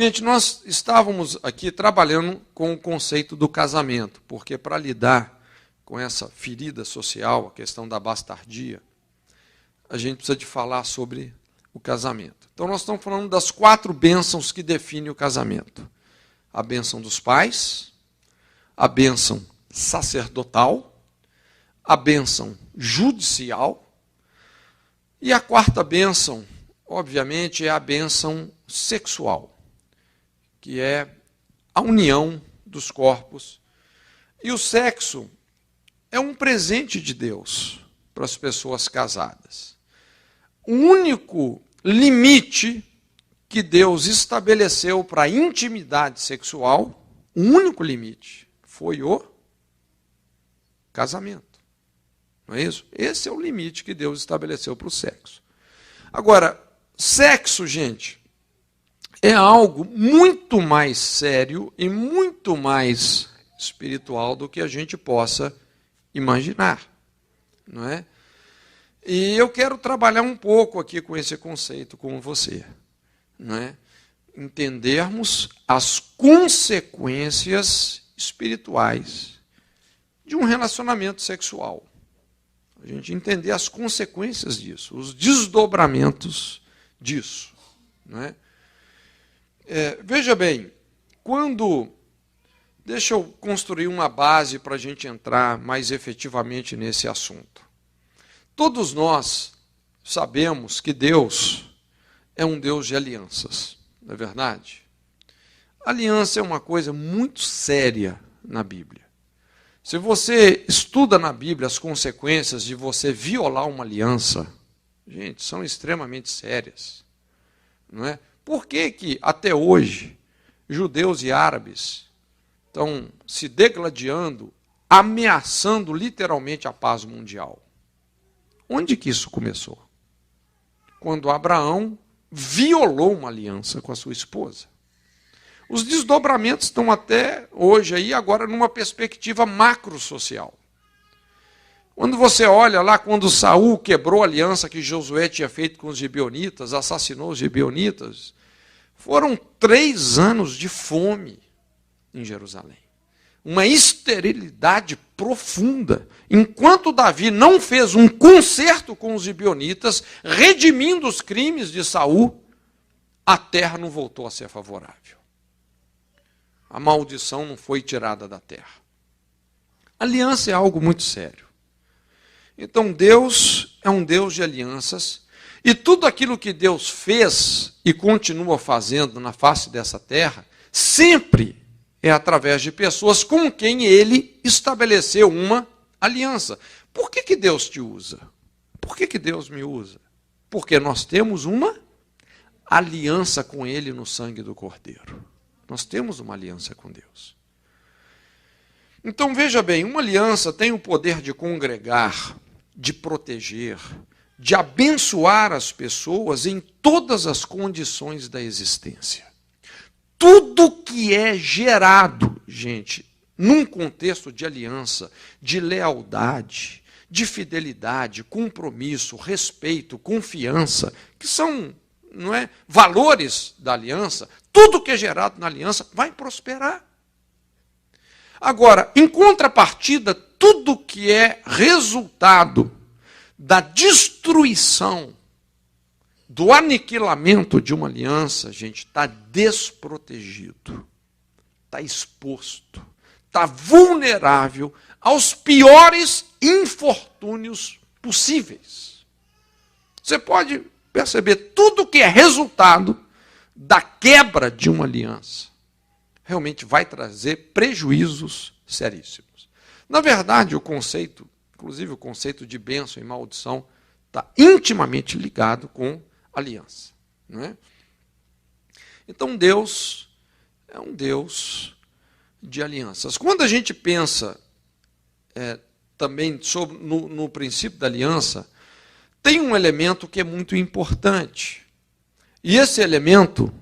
Gente, nós estávamos aqui trabalhando com o conceito do casamento, porque para lidar com essa ferida social, a questão da bastardia, a gente precisa de falar sobre o casamento. Então nós estamos falando das 4 bênçãos que definem o casamento. A bênção dos pais, a bênção sacerdotal, a bênção judicial e a 4ª bênção, obviamente, é a bênção sexual, que é a união dos corpos. E o sexo é um presente de Deus para as pessoas casadas. O único limite que Deus estabeleceu para a intimidade sexual, o único limite, foi o casamento. Não é isso? Esse é o limite que Deus estabeleceu para o sexo. Agora, sexo, gente, é algo muito mais sério e muito mais espiritual do que a gente possa imaginar, não é? E eu quero trabalhar um pouco aqui com esse conceito com você, não é? Entendermos as consequências espirituais de um relacionamento sexual. A gente entender as consequências disso, os desdobramentos disso, não é? Veja bem, deixa eu construir uma base para a gente entrar mais efetivamente nesse assunto. Todos nós sabemos que Deus é um Deus de alianças, não é verdade? Aliança é uma coisa muito séria na Bíblia. Se você estuda na Bíblia as consequências de você violar uma aliança, gente, são extremamente sérias, não é? Por que até hoje judeus e árabes estão se degladiando, ameaçando literalmente a paz mundial? Onde que isso começou? Quando Abraão violou uma aliança com a sua esposa. Os desdobramentos estão até hoje aí, agora numa perspectiva macro-social. Quando você olha lá, quando Saul quebrou a aliança que Josué tinha feito com os gibeonitas, assassinou os gibeonitas, foram 3 anos de fome em Jerusalém. Uma esterilidade profunda. Enquanto Davi não fez um concerto com os gibeonitas, redimindo os crimes de Saul, a terra não voltou a ser favorável. A maldição não foi tirada da terra. Aliança é algo muito sério. Então Deus é um Deus de alianças, e tudo aquilo que Deus fez e continua fazendo na face dessa terra, sempre é através de pessoas com quem Ele estabeleceu uma aliança. Por que Deus te usa? Por que Deus me usa? Porque nós temos uma aliança com Ele no sangue do Cordeiro. Nós temos uma aliança com Deus. Então, veja bem, uma aliança tem o poder de congregar, de proteger, de abençoar as pessoas em todas as condições da existência. Tudo que é gerado, gente, num contexto de aliança, de lealdade, de fidelidade, compromisso, respeito, confiança, que são, não é, valores da aliança, tudo que é gerado na aliança vai prosperar. Agora, em contrapartida, tudo que é resultado da destruição, do aniquilamento de uma aliança, gente, está desprotegido, está exposto, está vulnerável aos piores infortúnios possíveis. Você pode perceber, tudo que é resultado da quebra de uma aliança realmente vai trazer prejuízos seríssimos. Na verdade, o conceito, inclusive o conceito de bênção e maldição, está intimamente ligado com aliança. Não é? Então, Deus é um Deus de alianças. Quando a gente pensa também no princípio da aliança, tem um elemento que é muito importante. E esse elemento,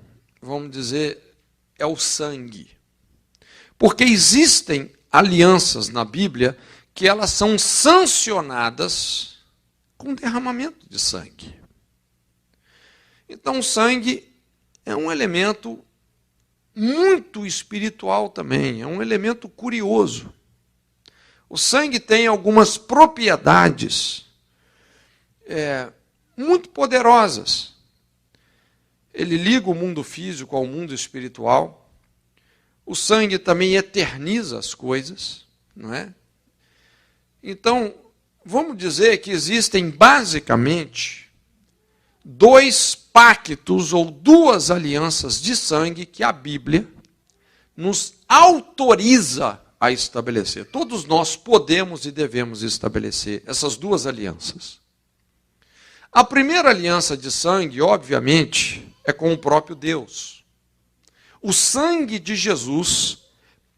vamos dizer, é o sangue. Porque existem alianças na Bíblia que elas são sancionadas com derramamento de sangue. Então, o sangue é um elemento muito espiritual também, é um elemento curioso. O sangue tem algumas propriedades muito poderosas. Ele liga o mundo físico ao mundo espiritual. O sangue também eterniza as coisas, não é? Então, vamos dizer que existem basicamente 2 pactos ou 2 alianças de sangue que a Bíblia nos autoriza a estabelecer. Todos nós podemos e devemos estabelecer essas 2 alianças. A primeira aliança de sangue, obviamente, é com o próprio Deus. O sangue de Jesus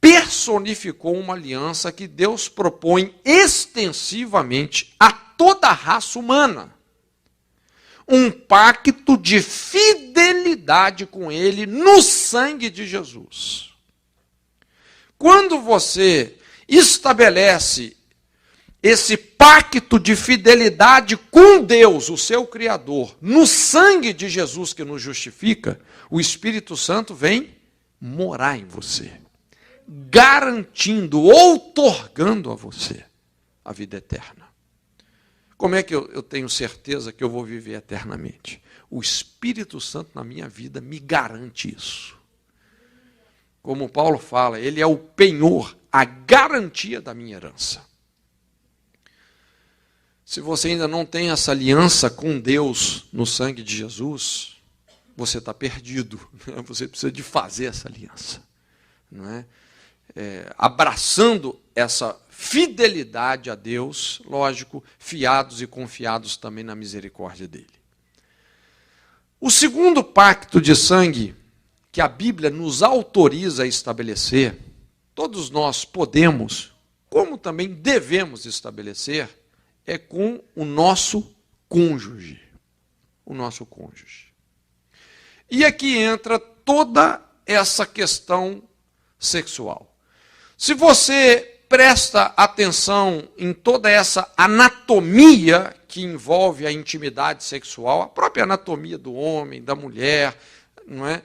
personificou uma aliança que Deus propõe extensivamente a toda a raça humana. Um pacto de fidelidade com Ele no sangue de Jesus. Quando você estabelece esse pacto de fidelidade com Deus, o seu Criador, no sangue de Jesus que nos justifica, o Espírito Santo vem morar em você, garantindo, outorgando a você a vida eterna. Como é que eu tenho certeza que eu vou viver eternamente? O Espírito Santo na minha vida me garante isso. Como Paulo fala, ele é o penhor, a garantia da minha herança. Se você ainda não tem essa aliança com Deus no sangue de Jesus, você está perdido. Você precisa de fazer essa aliança. Não é? Abraçando essa fidelidade a Deus, lógico, fiados e confiados também na misericórdia dele. O segundo pacto de sangue que a Bíblia nos autoriza a estabelecer, todos nós podemos, como também devemos estabelecer, é com o nosso cônjuge. O nosso cônjuge. E aqui entra toda essa questão sexual. Se você presta atenção em toda essa anatomia que envolve a intimidade sexual, a própria anatomia do homem, da mulher, não é?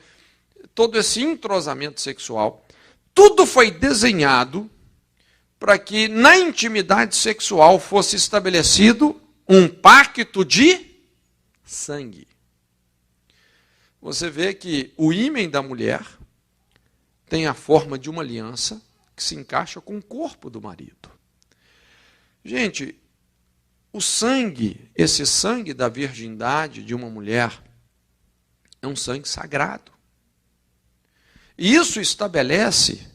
Todo esse entrosamento sexual, tudo foi desenhado para que na intimidade sexual fosse estabelecido um pacto de sangue. Você vê que o ímen da mulher tem a forma de uma aliança que se encaixa com o corpo do marido. Gente, o sangue, esse sangue da virgindade de uma mulher, é um sangue sagrado. E isso estabelece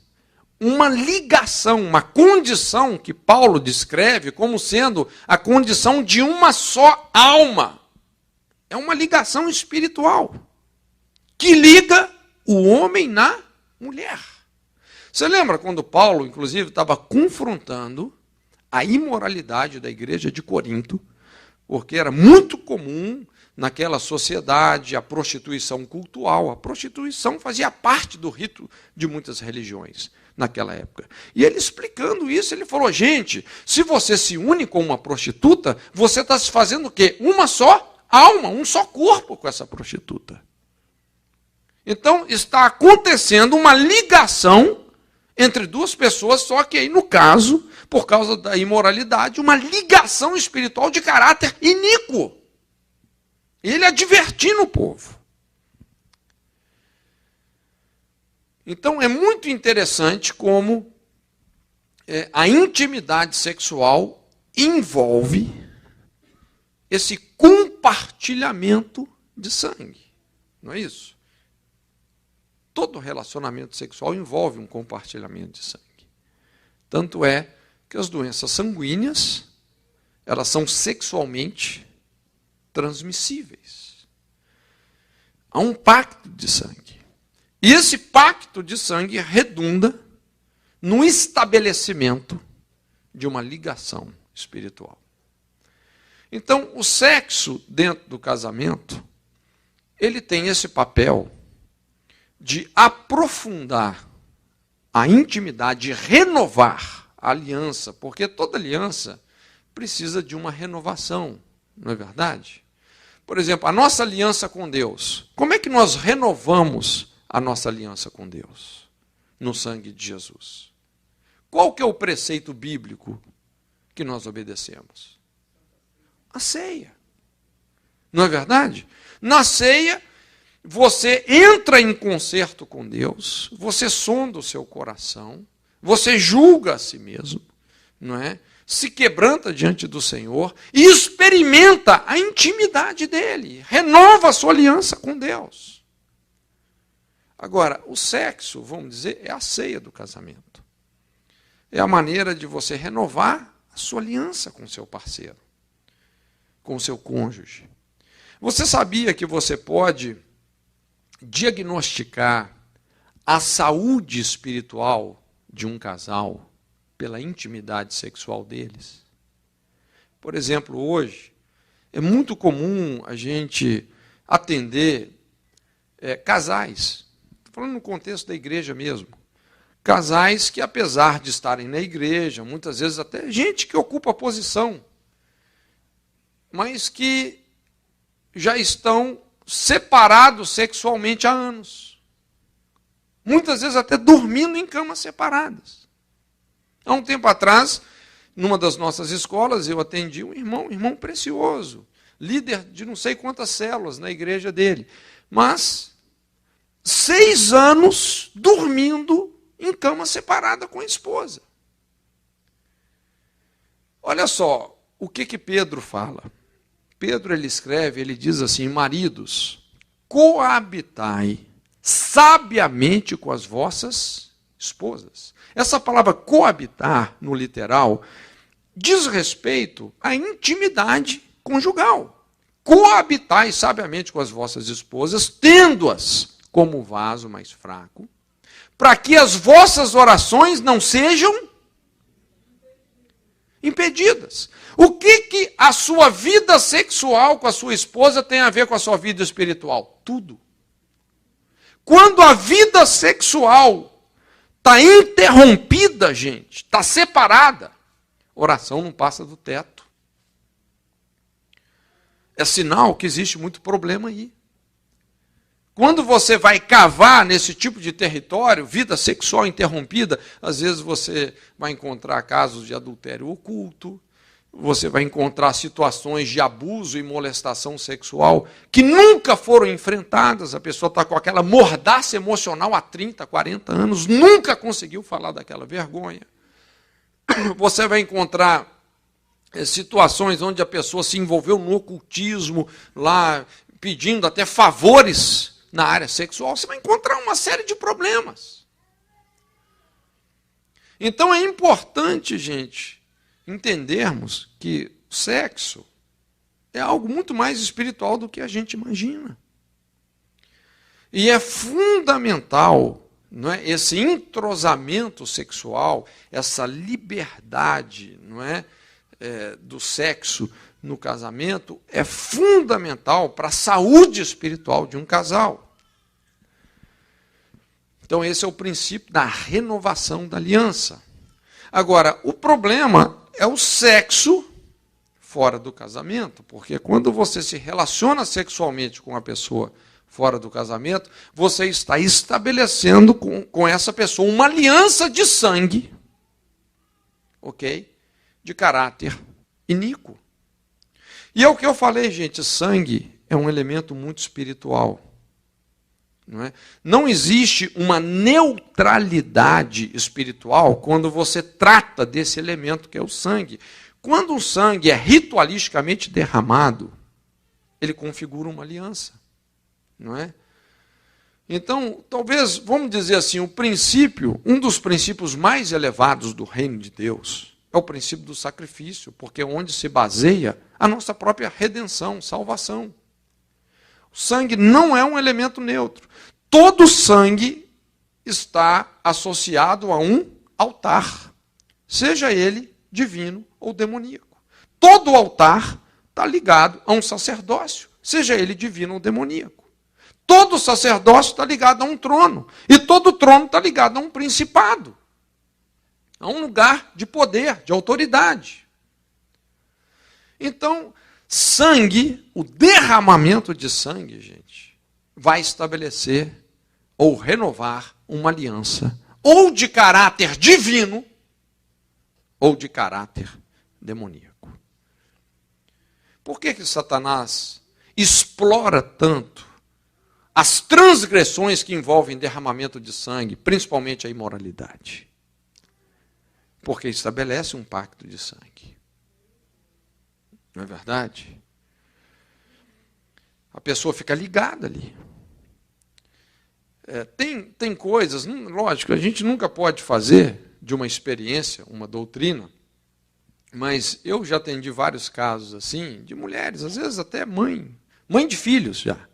uma ligação, uma condição que Paulo descreve como sendo a condição de uma só alma. É uma ligação espiritual que liga o homem na mulher. Você lembra quando Paulo, inclusive, estava confrontando a imoralidade da igreja de Corinto, porque era muito comum naquela sociedade a prostituição cultual. A prostituição fazia parte do rito de muitas religiões naquela época. E ele explicando isso, ele falou, gente, se você se une com uma prostituta, você está se fazendo o quê? Uma só alma, um só corpo com essa prostituta. Então, está acontecendo uma ligação entre 2 pessoas, só que aí, no caso, por causa da imoralidade, uma ligação espiritual de caráter iníquo. Ele advertindo o povo. Então, é muito interessante como a intimidade sexual envolve esse compartilhamento de sangue. Não é isso? Todo relacionamento sexual envolve um compartilhamento de sangue. Tanto é que as doenças sanguíneas, elas são sexualmente transmissíveis. Há um pacto de sangue. E esse pacto de sangue redunda no estabelecimento de uma ligação espiritual. Então, o sexo dentro do casamento, ele tem esse papel de aprofundar a intimidade, de renovar a aliança, porque toda aliança precisa de uma renovação, não é verdade? Por exemplo, a nossa aliança com Deus, como é que nós renovamos a nossa aliança com Deus? No sangue de Jesus. Qual que é o preceito bíblico que nós obedecemos? A ceia. Não é verdade? Na ceia, você entra em concerto com Deus, você sonda o seu coração, você julga a si mesmo, não é? Se quebranta diante do Senhor e experimenta a intimidade dele, renova a sua aliança com Deus. Agora, o sexo, vamos dizer, é a ceia do casamento. É a maneira de você renovar a sua aliança com o seu parceiro, com o seu cônjuge. Você sabia que você pode diagnosticar a saúde espiritual de um casal pela intimidade sexual deles? Por exemplo, hoje é muito comum a gente atender casais, estou falando no contexto da igreja mesmo, casais que, apesar de estarem na igreja, muitas vezes até gente que ocupa posição, mas que já estão separados sexualmente há anos. Muitas vezes até dormindo em camas separadas. Há um tempo atrás, numa das nossas escolas, eu atendi um irmão precioso, líder de não sei quantas células na igreja dele, mas 6 anos dormindo em cama separada com a esposa. Olha só o que Pedro fala. Pedro, ele escreve, ele diz assim: maridos, coabitai sabiamente com as vossas esposas. Essa palavra coabitar, no literal, diz respeito à intimidade conjugal. Coabitai sabiamente com as vossas esposas, tendo-as como vaso mais fraco, para que as vossas orações não sejam impedidas. O que a sua vida sexual com a sua esposa tem a ver com a sua vida espiritual? Tudo. Quando a vida sexual está interrompida, gente, está separada, oração não passa do teto. É sinal que existe muito problema aí. Quando você vai cavar nesse tipo de território, vida sexual interrompida, às vezes você vai encontrar casos de adultério oculto, você vai encontrar situações de abuso e molestação sexual que nunca foram enfrentadas, a pessoa está com aquela mordaça emocional há 30, 40 anos, nunca conseguiu falar daquela vergonha. Você vai encontrar situações onde a pessoa se envolveu no ocultismo, lá pedindo até favores na área sexual, você vai encontrar uma série de problemas. Então é importante, gente, entendermos que o sexo é algo muito mais espiritual do que a gente imagina. E é fundamental, não é, esse entrosamento sexual, essa liberdade, não é, do sexo no casamento, é fundamental para a saúde espiritual de um casal. Então esse é o princípio da renovação da aliança. Agora, o problema é o sexo fora do casamento, porque quando você se relaciona sexualmente com a pessoa fora do casamento, você está estabelecendo com essa pessoa uma aliança de sangue, ok? De caráter iníquo. E é o que eu falei, gente, sangue é um elemento muito espiritual. Não é? Não existe uma neutralidade espiritual quando você trata desse elemento que é o sangue. Quando o sangue é ritualisticamente derramado, ele configura uma aliança. Não é? Então, talvez, vamos dizer assim, um dos princípios mais elevados do reino de Deus é o princípio do sacrifício, porque é onde se baseia a nossa própria redenção, salvação. O sangue não é um elemento neutro. Todo sangue está associado a um altar, seja ele divino ou demoníaco. Todo altar está ligado a um sacerdócio, seja ele divino ou demoníaco. Todo sacerdócio está ligado a um trono, e todo trono está ligado a um principado, a um lugar de poder, de autoridade. Então, sangue, o derramamento de sangue, gente, vai estabelecer ou renovar uma aliança, ou de caráter divino, ou de caráter demoníaco. Por que Satanás explora tanto as transgressões que envolvem derramamento de sangue, principalmente a imoralidade? Porque estabelece um pacto de sangue. Não é verdade? A pessoa fica ligada ali. Tem coisas, lógico, a gente nunca pode fazer de uma experiência, uma doutrina, mas eu já atendi vários casos assim, de mulheres, às vezes até mãe de filhos já,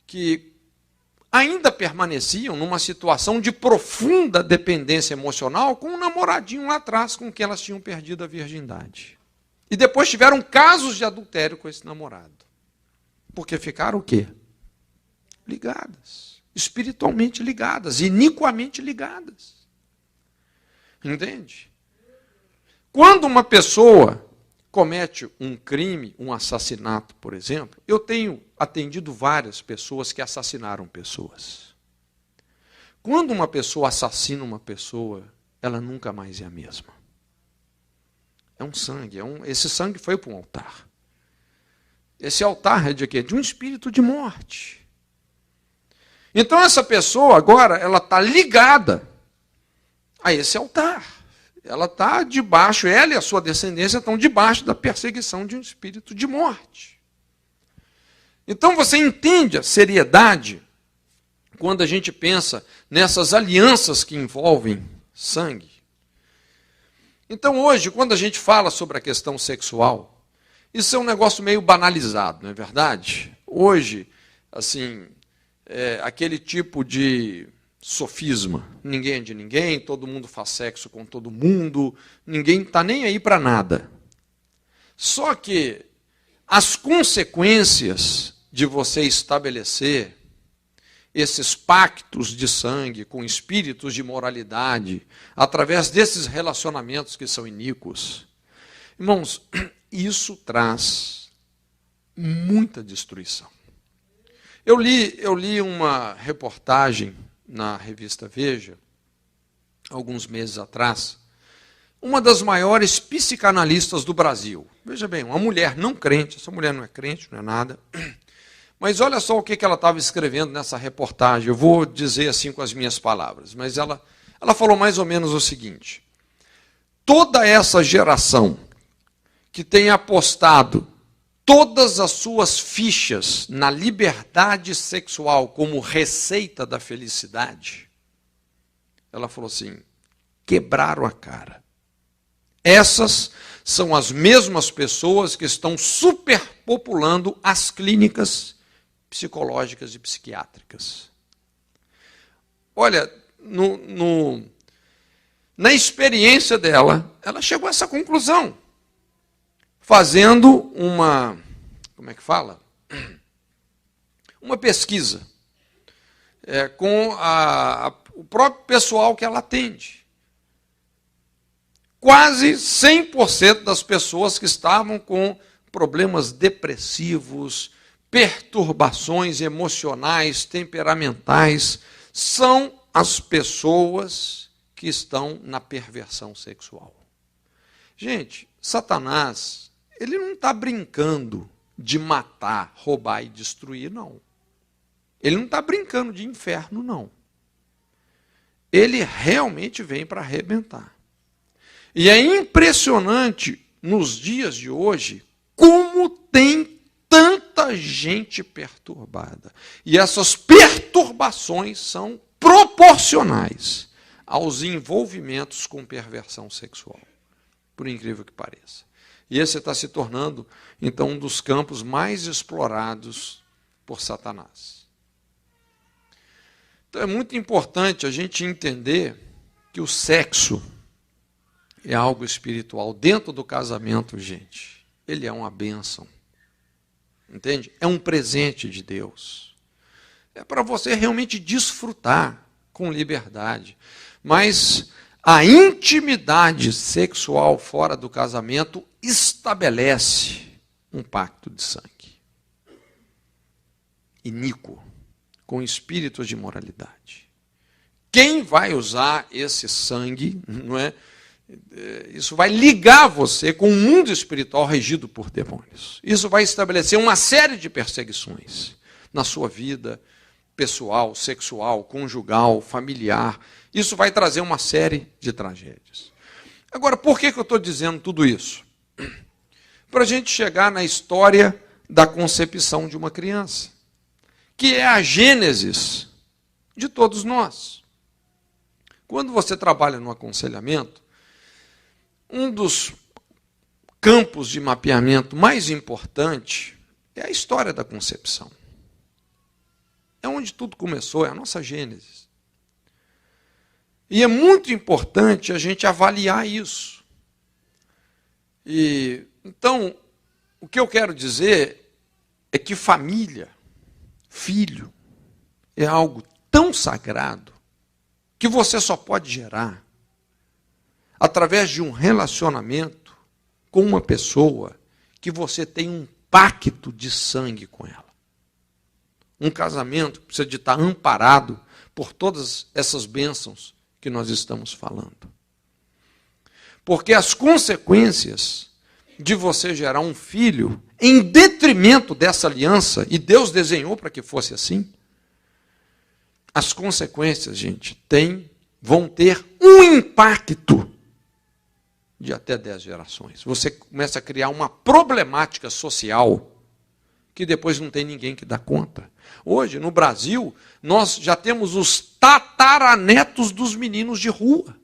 que ainda permaneciam numa situação de profunda dependência emocional com um namoradinho lá atrás com quem elas tinham perdido a virgindade. E depois tiveram casos de adultério com esse namorado. Porque ficaram o quê? Ligadas. Espiritualmente ligadas. Iniquamente ligadas. Entende? Quando uma pessoa comete um crime, um assassinato, por exemplo, eu tenho atendido várias pessoas que assassinaram pessoas. Quando uma pessoa assassina uma pessoa, ela nunca mais é a mesma. É um sangue, esse sangue foi para um altar. Esse altar é de quê? De um espírito de morte. Então essa pessoa agora, ela está ligada a esse altar. Ela está debaixo, ela e a sua descendência estão debaixo da perseguição de um espírito de morte. Então você entende a seriedade quando a gente pensa nessas alianças que envolvem sangue. Então hoje, quando a gente fala sobre a questão sexual, isso é um negócio meio banalizado, não é verdade? Hoje, assim, aquele tipo de sofisma, ninguém é de ninguém, todo mundo faz sexo com todo mundo, ninguém está nem aí para nada. Só que as consequências de você estabelecer esses pactos de sangue com espíritos de moralidade, através desses relacionamentos que são iníquos, irmãos, isso traz muita destruição. Eu li uma reportagem na revista Veja, alguns meses atrás, uma das maiores psicanalistas do Brasil. Veja bem, uma mulher não crente, essa mulher não é crente, não é nada, mas olha só o que ela estava escrevendo nessa reportagem. Eu vou dizer assim com as minhas palavras, mas ela falou mais ou menos o seguinte: toda essa geração que tem apostado todas as suas fichas na liberdade sexual como receita da felicidade, ela falou assim, quebraram a cara. Essas são as mesmas pessoas que estão superpopulando as clínicas psicológicas e psiquiátricas. Olha, na experiência dela, ela chegou a essa conclusão, fazendo uma, como é que fala? Uma pesquisa com o próprio pessoal que ela atende. Quase 100% das pessoas que estavam com problemas depressivos, perturbações emocionais, temperamentais, são as pessoas que estão na perversão sexual. Gente, Satanás, ele não está brincando de matar, roubar e destruir, não. Ele não está brincando de inferno, não. Ele realmente vem para arrebentar. E é impressionante, nos dias de hoje, como tem tanta gente perturbada. E essas perturbações são proporcionais aos envolvimentos com perversão sexual. Por incrível que pareça. E esse está se tornando, então, um dos campos mais explorados por Satanás. Então é muito importante a gente entender que o sexo é algo espiritual. Dentro do casamento, gente, ele é uma bênção. Entende? É um presente de Deus. É para você realmente desfrutar com liberdade. Mas a intimidade sexual fora do casamento estabelece um pacto de sangue. Iníquo. com espíritos de moralidade. Quem vai usar esse sangue, não é? Isso vai ligar você com um mundo espiritual regido por demônios. Isso vai estabelecer uma série de perseguições na sua vida pessoal, sexual, conjugal, familiar. Isso vai trazer uma série de tragédias. Agora, por que eu estou dizendo tudo isso? Para a gente chegar na história da concepção de uma criança, que é a gênesis de todos nós. Quando você trabalha no aconselhamento, um dos campos de mapeamento mais importante é a história da concepção. É onde tudo começou, é a nossa gênese. E é muito importante a gente avaliar isso. Então, o que eu quero dizer é que família, filho, é algo tão sagrado que você só pode gerar através de um relacionamento com uma pessoa que você tem um pacto de sangue com ela. Um casamento que precisa de estar amparado por todas essas bênçãos que nós estamos falando. Porque as consequências de você gerar um filho em detrimento dessa aliança, e Deus desenhou para que fosse assim, as consequências, gente, vão ter um impacto de até 10 gerações. Você começa a criar uma problemática social que depois não tem ninguém que dá conta. Hoje, no Brasil, nós já temos os tataranetos dos meninos de rua.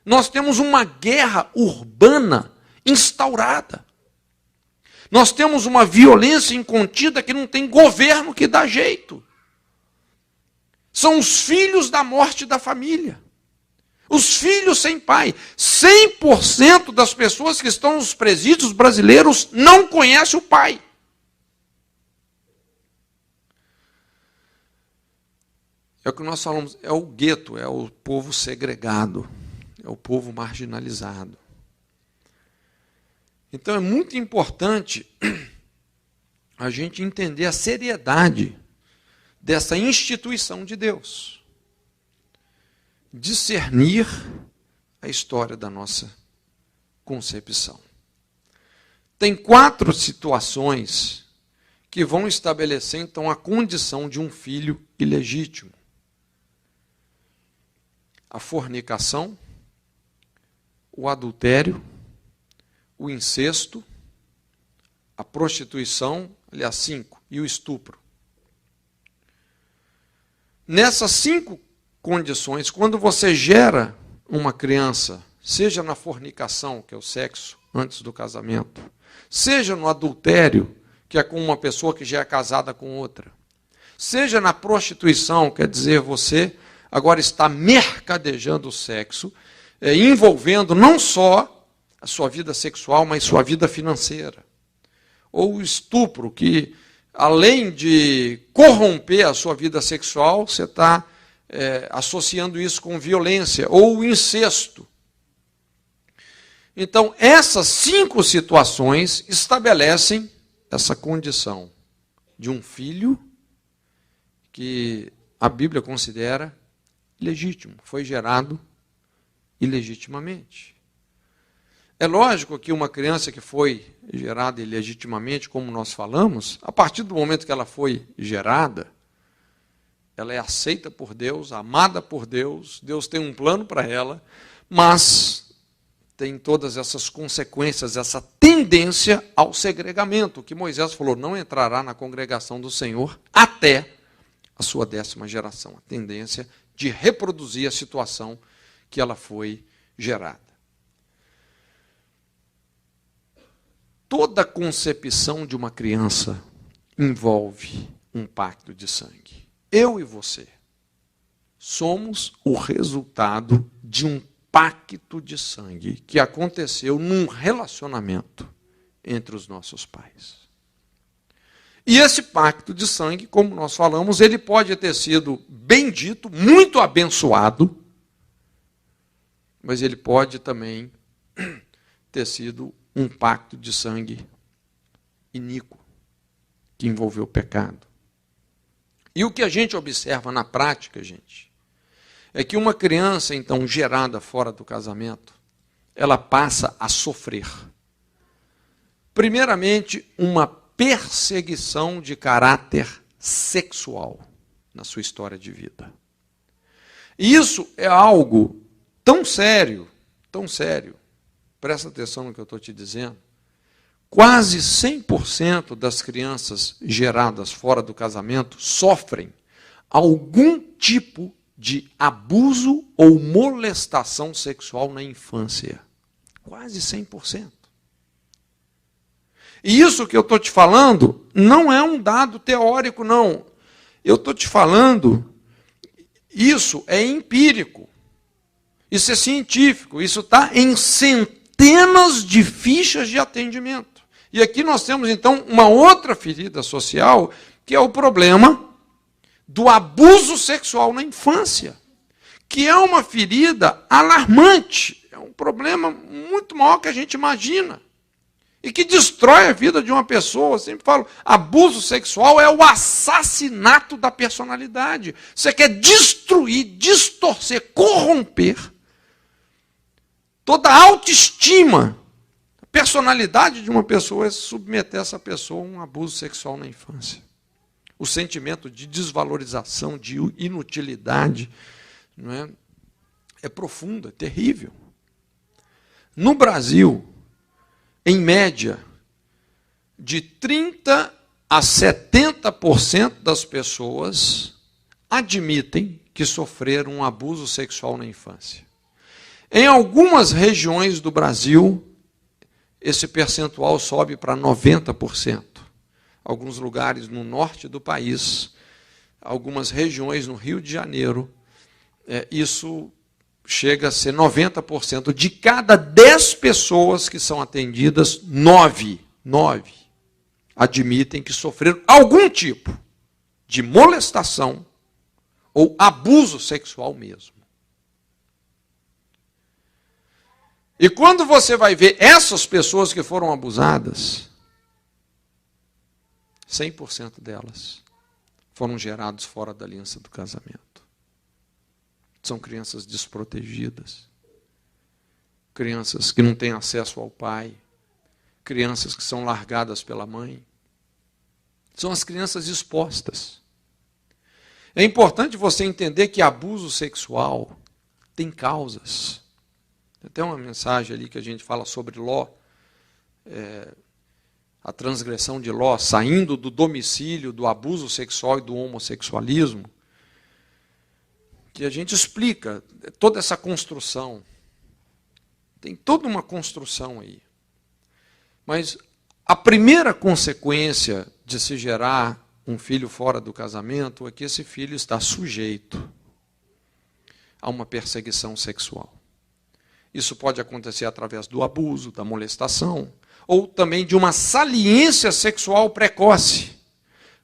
Nós temos uma guerra urbana instaurada. Nós temos uma violência incontida que não tem governo que dá jeito. São os filhos da morte da família. Os filhos sem pai. 100% das pessoas que estão nos presídios brasileiros não conhecem o pai. É o que nós falamos, é o gueto, é o povo segregado, é o povo marginalizado. Então é muito importante a gente entender a seriedade dessa instituição de Deus. Discernir a história da nossa concepção. Tem 4 situações que vão estabelecer, então, a condição de um filho ilegítimo. A fornicação, o adultério, o incesto, a prostituição, aliás, 5, e o estupro. Nessas 5 condições, quando você gera uma criança, seja na fornicação, que é o sexo antes do casamento, seja no adultério, que é com uma pessoa que já é casada com outra, seja na prostituição, quer dizer, você agora está mercadejando o sexo, envolvendo não só a sua vida sexual, mas sua vida financeira. Ou o estupro, que além de corromper a sua vida sexual, você está associando isso com violência. Ou o incesto. Então, essas 5 situações estabelecem essa condição de um filho que a Bíblia considera ilegítimo, foi gerado ilegitimamente. É lógico que uma criança que foi gerada ilegitimamente, como nós falamos, a partir do momento que ela foi gerada, ela é aceita por Deus, amada por Deus, Deus tem um plano para ela, mas tem todas essas consequências, essa tendência ao segregamento, que Moisés falou, não entrará na congregação do Senhor até a sua 10ª geração, a tendência de reproduzir a situação que ela foi gerada. Toda concepção de uma criança envolve um pacto de sangue. Eu e você somos o resultado de um pacto de sangue que aconteceu num relacionamento entre os nossos pais. E esse pacto de sangue, como nós falamos, ele pode ter sido bendito, muito abençoado, mas ele pode também ter sido um pacto de sangue iníquo, que envolveu o pecado. E o que a gente observa na prática, gente, é que uma criança, então, gerada fora do casamento, ela passa a sofrer. Primeiramente, uma perseguição de caráter sexual na sua história de vida. E isso é algo tão sério, presta atenção no que eu estou te dizendo, quase 100% das crianças geradas fora do casamento sofrem algum tipo de abuso ou molestação sexual na infância. Quase 100%. E isso que eu estou te falando não é um dado teórico, não. Eu estou te falando, isso é empírico. Isso é científico. Isso está em centenas de fichas de atendimento. E aqui nós temos, então, uma outra ferida social, que é o problema do abuso sexual na infância, que é uma ferida alarmante. É um problema muito maior que a gente imagina. E que destrói a vida de uma pessoa. Eu sempre falo, abuso sexual é o assassinato da personalidade. Você quer destruir, distorcer, corromper toda a autoestima. A personalidade de uma pessoa é submeter essa pessoa a um abuso sexual na infância. O sentimento de desvalorização, de inutilidade, não é profundo, é terrível. No Brasil, em média, de 30% a 70% das pessoas admitem que sofreram um abuso sexual na infância. Em algumas regiões do Brasil, esse percentual sobe para 90%. Alguns lugares no norte do país, algumas regiões no Rio de Janeiro, isso chega a ser 90%. De cada 10 pessoas que são atendidas, 9 admitem que sofreram algum tipo de molestação ou abuso sexual mesmo. E quando você vai ver essas pessoas que foram abusadas, 100% delas foram geradas fora da aliança do casamento. São crianças desprotegidas, crianças que não têm acesso ao pai, crianças que são largadas pela mãe. São as crianças expostas. É importante você entender que abuso sexual tem causas. Tem até uma mensagem ali que a gente fala sobre Ló, a transgressão de Ló, saindo do domicílio do abuso sexual e do homossexualismo, que a gente explica toda essa construção. Tem toda uma construção aí. Mas a primeira consequência de se gerar um filho fora do casamento é que esse filho está sujeito a uma perseguição sexual. Isso pode acontecer através do abuso, da molestação, ou também de uma saliência sexual precoce.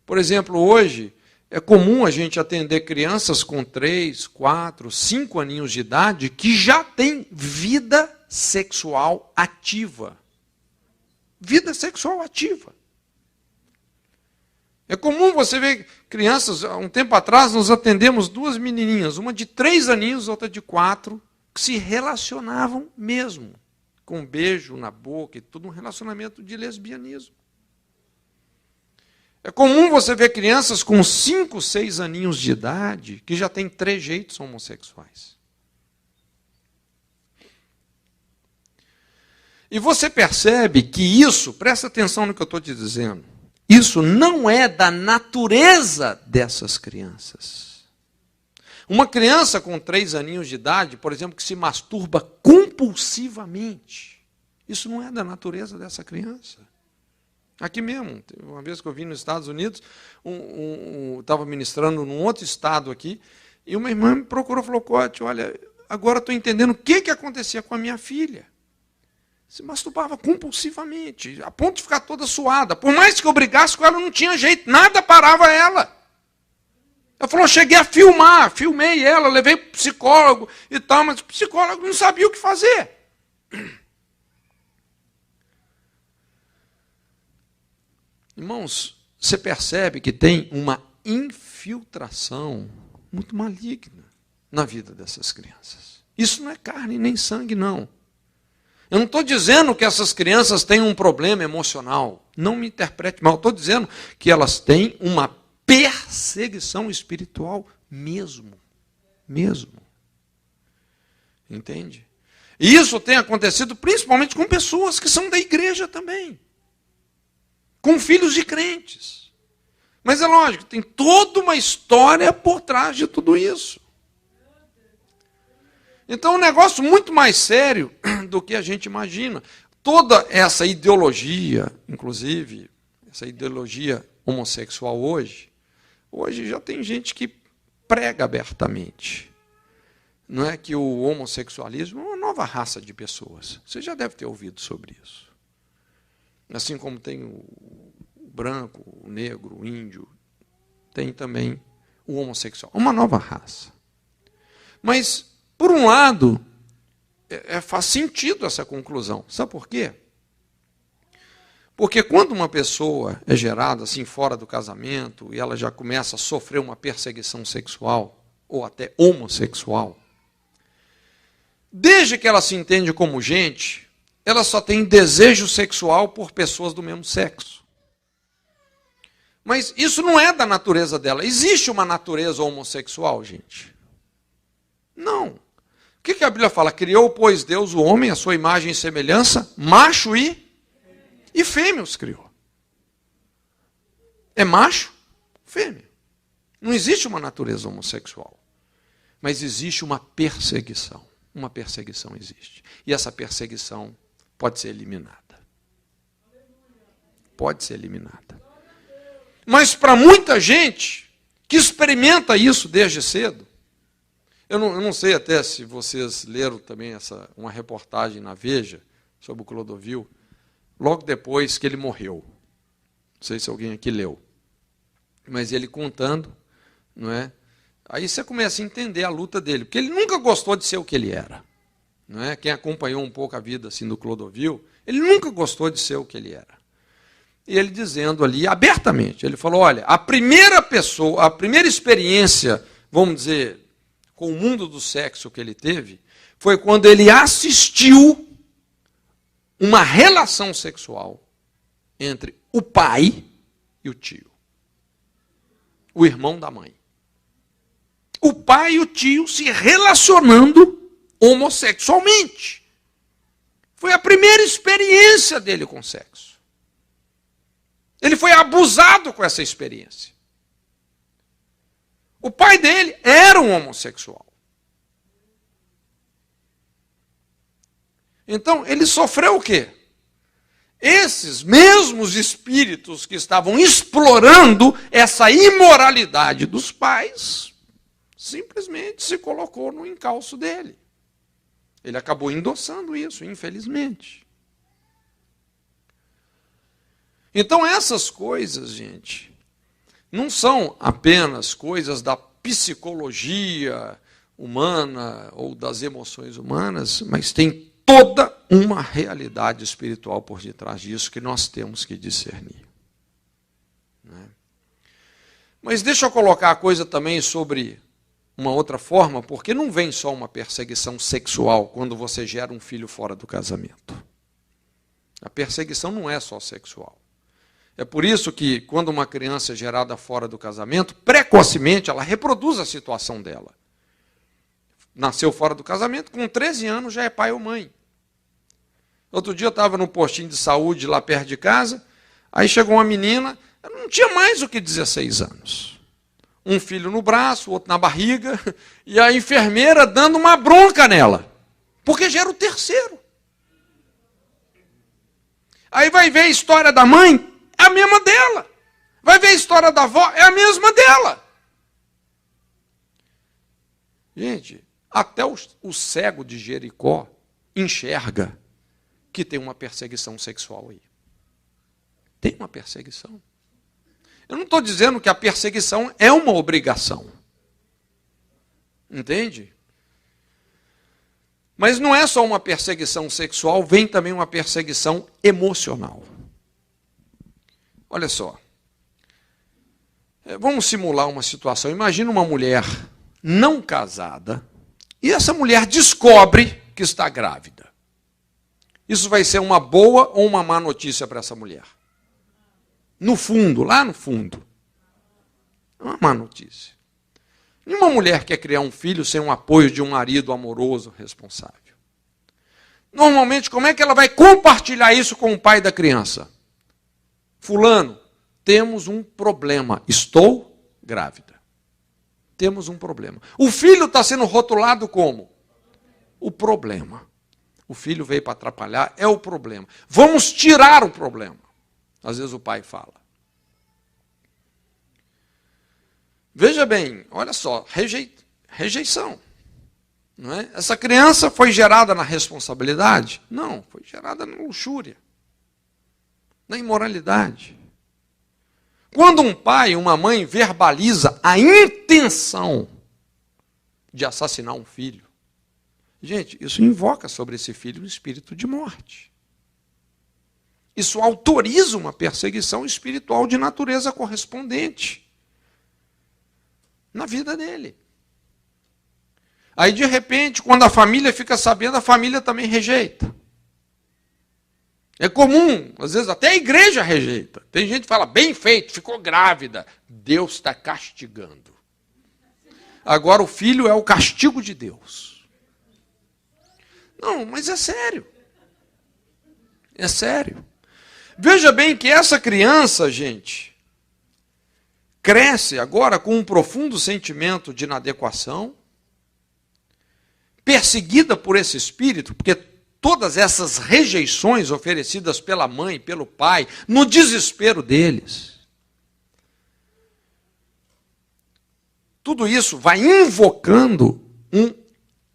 Por exemplo, hoje é comum a gente atender crianças com 3, 4, 5 aninhos de idade que já têm vida sexual ativa. Vida sexual ativa. É comum você ver crianças, há um tempo atrás nós atendemos 2 menininhas, uma de 3 aninhos, outra de 4, que se relacionavam mesmo, com um beijo na boca e tudo, um relacionamento de lesbianismo. É comum você ver crianças com 5, 6 aninhos de idade que já têm trejeitos homossexuais. E você percebe que isso, presta atenção no que eu estou te dizendo, isso não é da natureza dessas crianças. Uma criança com 3 aninhos de idade, por exemplo, que se masturba compulsivamente, isso não é da natureza dessa criança. Aqui mesmo, uma vez que eu vim nos Estados Unidos, estava ministrando num outro estado aqui, e uma irmã me procurou e falou, Cote, olha, agora estou entendendo o que acontecia com a minha filha. Se masturbava compulsivamente, a ponto de ficar toda suada. Por mais que eu brigasse com ela, não tinha jeito, nada parava ela. Ela falou, cheguei a filmar, filmei ela, levei para o psicólogo e tal, mas o psicólogo não sabia o que fazer. Irmãos, você percebe que tem uma infiltração muito maligna na vida dessas crianças. Isso não é carne nem sangue, não. Eu não estou dizendo que essas crianças têm um problema emocional. Não me interprete mal. Estou dizendo que elas têm uma perseguição espiritual mesmo. Mesmo. Entende? E isso tem acontecido principalmente com pessoas que são da igreja também. Com filhos de crentes. Mas é lógico, tem toda uma história por trás de tudo isso. Então é um negócio muito mais sério do que a gente imagina. Toda essa ideologia, inclusive, essa ideologia homossexual hoje já tem gente que prega abertamente. Não é que o homossexualismo é uma nova raça de pessoas. Você já deve ter ouvido sobre isso. Assim como tem o branco, o negro, o índio, tem também o homossexual. Uma nova raça. Mas, por um lado, faz sentido essa conclusão. Sabe por quê? Porque quando uma pessoa é gerada assim fora do casamento e ela já começa a sofrer uma perseguição sexual ou até homossexual, desde que ela se entende como gente, ela só tem desejo sexual por pessoas do mesmo sexo. Mas isso não é da natureza dela. Existe uma natureza homossexual, gente? Não. O que a Bíblia fala? Criou, pois, Deus o homem, a sua imagem e semelhança, macho e fêmea os criou. É macho, fêmea. Não existe uma natureza homossexual. Mas existe uma perseguição. Uma perseguição existe. E essa perseguição pode ser eliminada. Pode ser eliminada. Mas para muita gente que experimenta isso desde cedo, eu não sei até se vocês leram também uma reportagem na Veja sobre o Clodovil, logo depois que ele morreu. Não sei se alguém aqui leu. Mas ele contando, não é? Aí você começa a entender a luta dele, porque ele nunca gostou de ser o que ele era. Não é? Quem acompanhou um pouco a vida assim, do Clodovil, ele nunca gostou de ser o que ele era. E ele dizendo ali, abertamente, ele falou, olha, a primeira experiência, vamos dizer, com o mundo do sexo que ele teve, foi quando ele assistiu uma relação sexual entre o pai e o tio. O irmão da mãe. O pai e o tio se relacionando homossexualmente. Foi a primeira experiência dele com sexo. Ele foi abusado com essa experiência. O pai dele era um homossexual. Então, ele sofreu o quê? Esses mesmos espíritos que estavam explorando essa imoralidade dos pais, simplesmente se colocou no encalço dele. Ele acabou endossando isso, infelizmente. Então essas coisas, gente, não são apenas coisas da psicologia humana ou das emoções humanas, mas tem toda uma realidade espiritual por detrás disso que nós temos que discernir. Né? Mas deixa eu colocar a coisa também sobre uma outra forma, porque não vem só uma perseguição sexual quando você gera um filho fora do casamento. A perseguição não é só sexual. É por isso que, quando uma criança é gerada fora do casamento, precocemente ela reproduz a situação dela. Nasceu fora do casamento, com 13 anos já é pai ou mãe. Outro dia eu estava no postinho de saúde lá perto de casa, aí chegou uma menina, ela não tinha mais do que 16 anos. Um filho no braço, outro na barriga, e a enfermeira dando uma bronca nela, porque já era o terceiro. Aí vai ver a história da mãe, é a mesma dela. Vai ver a história da avó, é a mesma dela. Gente, até o cego de Jericó enxerga que tem uma perseguição sexual aí. Tem uma perseguição. Eu não estou dizendo que a perseguição é uma obrigação. Entende? Mas não é só uma perseguição sexual, vem também uma perseguição emocional. Olha só. Vamos simular uma situação. Imagina uma mulher não casada e essa mulher descobre que está grávida. Isso vai ser uma boa ou uma má notícia para essa mulher? No fundo, lá no fundo, é uma má notícia. Nenhuma mulher quer criar um filho sem o apoio de um marido amoroso, responsável. Normalmente, como é que ela vai compartilhar isso com o pai da criança? Fulano, temos um problema. Estou grávida. Temos um problema. O filho está sendo rotulado como? O problema. O filho veio para atrapalhar, é o problema. Vamos tirar o problema. Às vezes o pai fala. Veja bem, olha só, rejeição. Não é? Essa criança foi gerada na responsabilidade? Não, foi gerada na luxúria, na imoralidade. Quando um pai e uma mãe verbaliza a intenção de assassinar um filho, gente, isso invoca sobre esse filho um espírito de morte. Isso autoriza uma perseguição espiritual de natureza correspondente na vida dele. Aí, de repente, quando a família fica sabendo, a família também rejeita. É comum, às vezes até a igreja rejeita. Tem gente que fala, bem feito, ficou grávida. Deus está castigando. Agora o filho é o castigo de Deus. Não, mas é sério. É sério. Veja bem que essa criança, gente, cresce agora com um profundo sentimento de inadequação, perseguida por esse espírito, porque todas essas rejeições oferecidas pela mãe, pelo pai, no desespero deles, tudo isso vai invocando um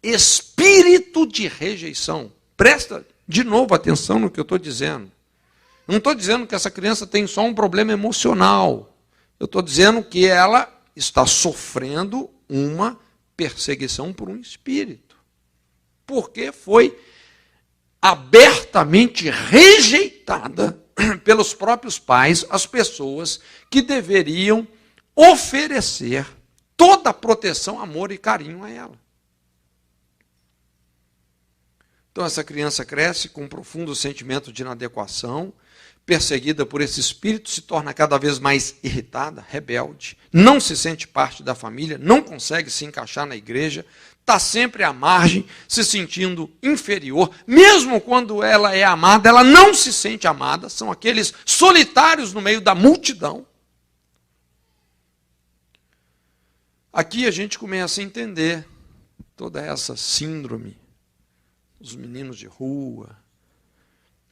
espírito de rejeição. Presta de novo atenção no que eu estou dizendo. Não estou dizendo que essa criança tem só um problema emocional. Eu estou dizendo que ela está sofrendo uma perseguição por um espírito. Porque foi abertamente rejeitada pelos próprios pais, as pessoas que deveriam oferecer toda a proteção, amor e carinho a ela. Então essa criança cresce com um profundo sentimento de inadequação, perseguida por esse espírito, se torna cada vez mais irritada, rebelde, não se sente parte da família, não consegue se encaixar na igreja, está sempre à margem, se sentindo inferior. Mesmo quando ela é amada, ela não se sente amada, são aqueles solitários no meio da multidão. Aqui a gente começa a entender toda essa síndrome, os meninos de rua,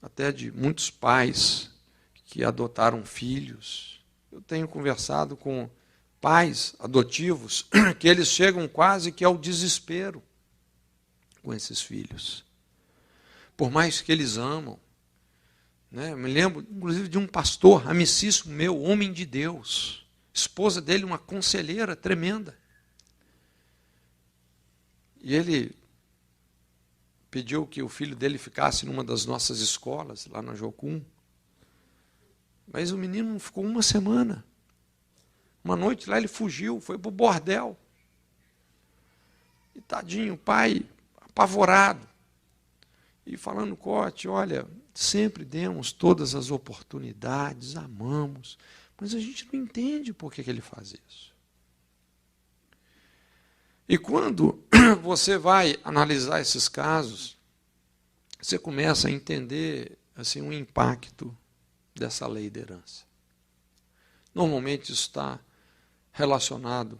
até de muitos pais que adotaram filhos. Eu tenho conversado com pais adotivos que eles chegam quase que ao desespero com esses filhos. Por mais que eles amam. Né? Eu me lembro, inclusive, de um pastor amicíssimo meu, homem de Deus. Esposa dele, uma conselheira tremenda. E ele pediu que o filho dele ficasse numa das nossas escolas, lá na Jocum. Mas o menino não ficou uma semana. Uma noite lá ele fugiu, foi para o bordel. E tadinho, o pai apavorado. E falando, Cote, olha, sempre demos todas as oportunidades, amamos, mas a gente não entende por que ele faz isso. E quando você vai analisar esses casos, você começa a entender assim, o impacto dessa lei da herança. Normalmente isso está relacionado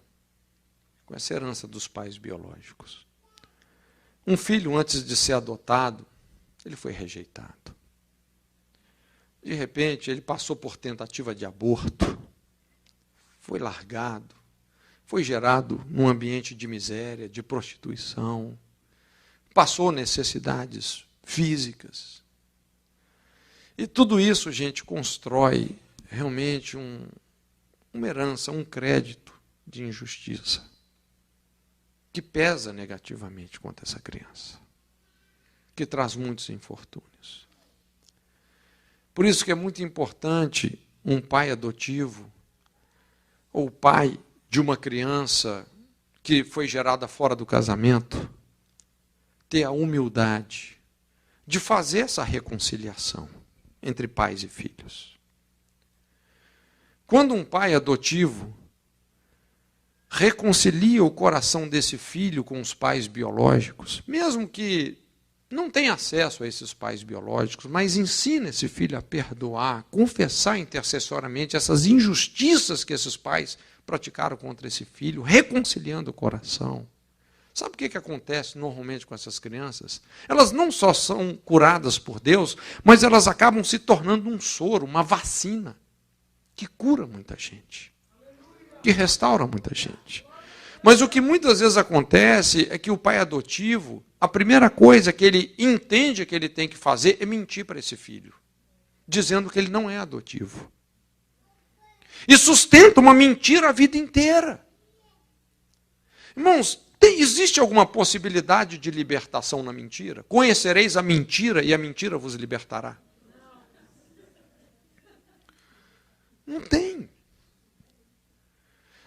com essa herança dos pais biológicos. Um filho, antes de ser adotado, ele foi rejeitado. De repente, ele passou por tentativa de aborto, foi largado, foi gerado num ambiente de miséria, de prostituição, passou necessidades físicas. E tudo isso, gente, constrói realmente uma herança, um crédito de injustiça, que pesa negativamente contra essa criança, que traz muitos infortúnios. Por isso que é muito importante um pai adotivo ou pai de uma criança que foi gerada fora do casamento, ter a humildade de fazer essa reconciliação entre pais e filhos. Quando um pai adotivo reconcilia o coração desse filho com os pais biológicos, mesmo que não tenha acesso a esses pais biológicos, mas ensina esse filho a perdoar, confessar intercessoriamente essas injustiças que esses pais praticaram contra esse filho, reconciliando o coração. Sabe o que acontece normalmente com essas crianças? Elas não só são curadas por Deus, mas elas acabam se tornando um soro, uma vacina, que cura muita gente, que restaura muita gente. Mas o que muitas vezes acontece é que o pai adotivo, a primeira coisa que ele entende que ele tem que fazer é mentir para esse filho, dizendo que ele não é adotivo. E sustenta uma mentira a vida inteira. Irmãos, existe alguma possibilidade de libertação na mentira? Conhecereis a mentira e a mentira vos libertará? Não tem.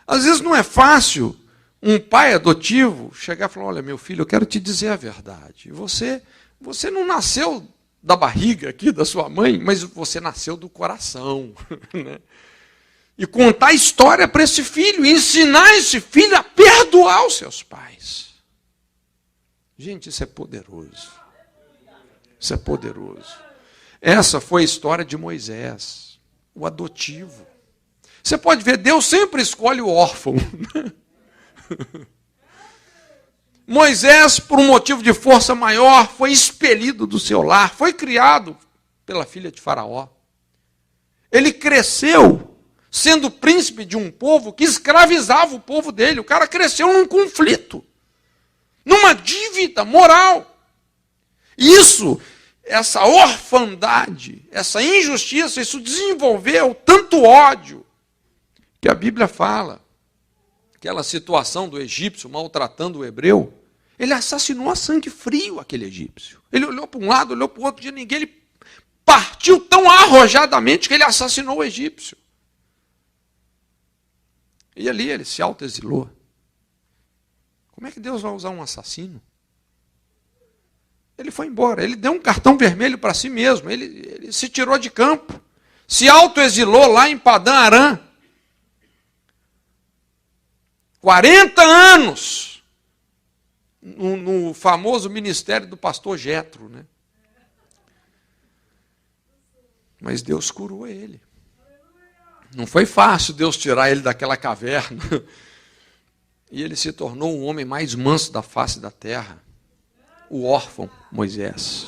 Às vezes não é fácil um pai adotivo chegar e falar, olha, meu filho, eu quero te dizer a verdade. Você não nasceu da barriga aqui da sua mãe, mas você nasceu do coração. Né? E contar a história para esse filho, e ensinar esse filho a perdoar os seus pais. Gente, isso é poderoso. Isso é poderoso. Essa foi a história de Moisés, o adotivo. Você pode ver, Deus sempre escolhe o órfão. Moisés, por um motivo de força maior, foi expelido do seu lar, foi criado pela filha de Faraó. Ele cresceu sendo príncipe de um povo que escravizava o povo dele. O cara cresceu num conflito, numa dívida moral. Isso, essa orfandade, essa injustiça, isso desenvolveu tanto ódio, que a Bíblia fala, aquela situação do egípcio maltratando o hebreu, ele assassinou a sangue frio aquele egípcio. Ele olhou para um lado, olhou para o outro, de ninguém, ele partiu tão arrojadamente que ele assassinou o egípcio. E ali ele se autoexilou. Como é que Deus vai usar um assassino? Ele foi embora, ele deu um cartão vermelho para si mesmo, ele se tirou de campo, se autoexilou lá em Padã Arã. 40 anos no famoso ministério do pastor Jetro, né? Mas Deus curou ele. Não foi fácil Deus tirar ele daquela caverna. E ele se tornou um homem mais manso da face da terra. O órfão Moisés.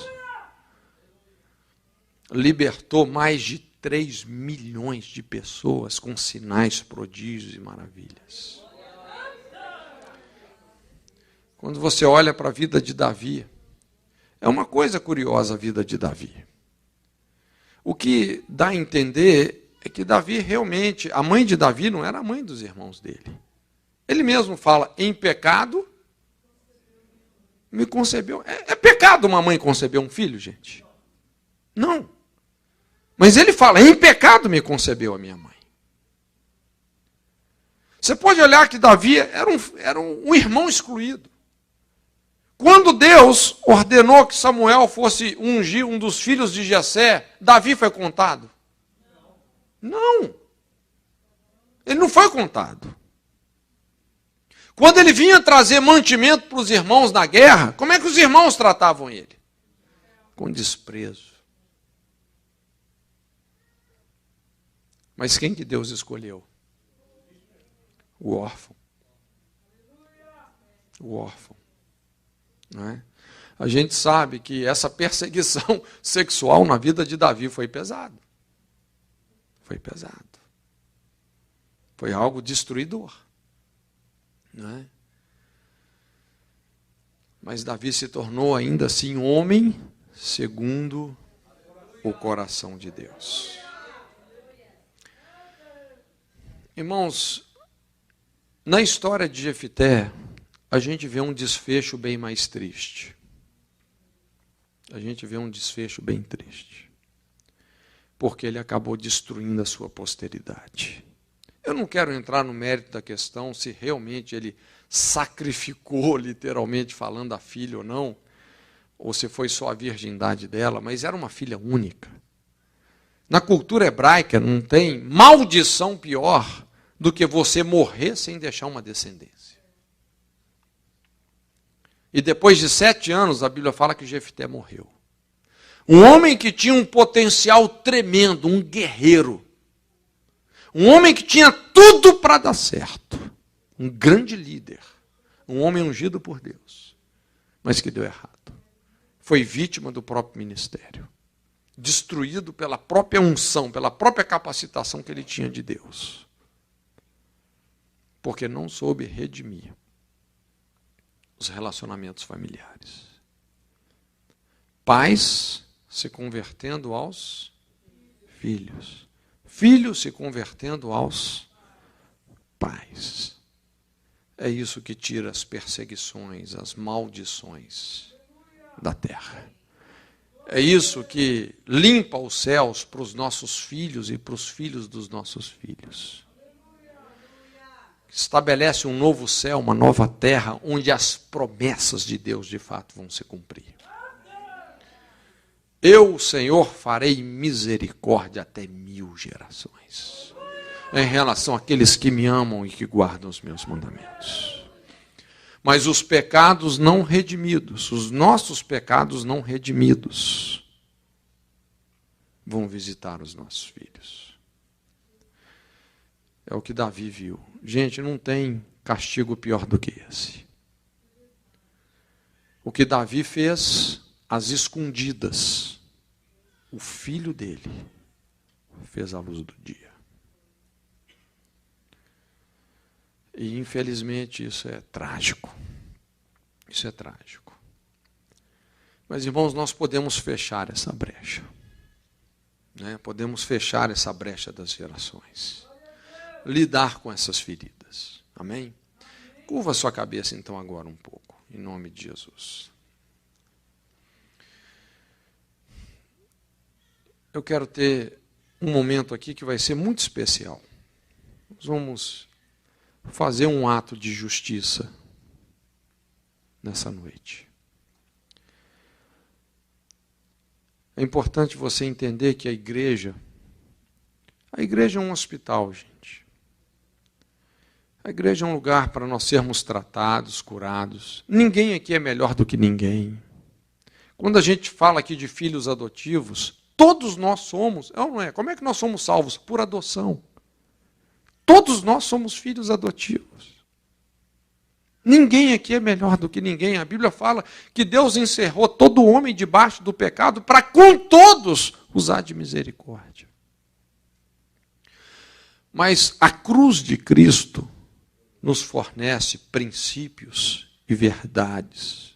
Libertou mais de 3 milhões de pessoas com sinais, prodígios e maravilhas. Quando você olha para a vida de Davi, é uma coisa curiosa a vida de Davi. O que dá a entender é que Davi realmente, a mãe de Davi não era a mãe dos irmãos dele. Ele mesmo fala, em pecado me concebeu. É pecado uma mãe conceber um filho, gente? Não. Mas ele fala, em pecado me concebeu a minha mãe. Você pode olhar que Davi era um irmão excluído. Quando Deus ordenou que Samuel fosse ungir um dos filhos de Jessé, Davi foi contado? Não. Ele não foi contado. Quando ele vinha trazer mantimento para os irmãos na guerra, como é que os irmãos tratavam ele? Com desprezo. Mas quem que Deus escolheu? O órfão. O órfão. Não é? A gente sabe que essa perseguição sexual na vida de Davi foi pesado. Foi pesado. Foi algo destruidor. Não é? Mas Davi se tornou ainda assim homem segundo o coração de Deus. Irmãos, na história de Jefité, a gente vê um desfecho bem mais triste. A gente vê um desfecho bem triste. Porque ele acabou destruindo a sua posteridade. Eu não quero entrar no mérito da questão se realmente ele sacrificou, literalmente falando, a filha ou não, ou se foi só a virgindade dela, mas era uma filha única. Na cultura hebraica não tem maldição pior do que você morrer sem deixar uma descendência. E depois de 7 anos, a Bíblia fala que Jefté morreu. Um homem que tinha um potencial tremendo, um guerreiro. Um homem que tinha tudo para dar certo. Um grande líder. Um homem ungido por Deus. Mas que deu errado. Foi vítima do próprio ministério. Destruído pela própria unção, pela própria capacitação que ele tinha de Deus. Porque não soube redimir os relacionamentos familiares. Pais se convertendo aos filhos. Filhos se convertendo aos pais. É isso que tira as perseguições, as maldições da terra. É isso que limpa os céus para os nossos filhos e para os filhos dos nossos filhos. Estabelece um novo céu, uma nova terra, onde as promessas de Deus de fato vão se cumprir. Eu, Senhor, farei misericórdia até 1000 gerações, em relação àqueles que me amam e que guardam os meus mandamentos. Mas os pecados não redimidos, os nossos pecados não redimidos, vão visitar os nossos filhos. É o que Davi viu. Gente, não tem castigo pior do que esse. O que Davi fez às escondidas, o filho dele fez à luz do dia. E infelizmente isso é trágico. Isso é trágico. Mas irmãos, nós podemos fechar essa brecha. Né? Podemos fechar essa brecha das gerações. Lidar com essas feridas. Amém? Curva a sua cabeça então agora um pouco, em nome de Jesus. Eu quero ter um momento aqui que vai ser muito especial. Nós vamos fazer um ato de justiça nessa noite. É importante você entender que a igreja é um hospital, gente. A igreja é um lugar para nós sermos tratados, curados. Ninguém aqui é melhor do que ninguém. Quando a gente fala aqui de filhos adotivos, todos nós somos, não é? Como é que nós somos salvos? Por adoção. Todos nós somos filhos adotivos. Ninguém aqui é melhor do que ninguém. A Bíblia fala que Deus encerrou todo homem debaixo do pecado para com todos usar de misericórdia. Mas a cruz de Cristo nos fornece princípios e verdades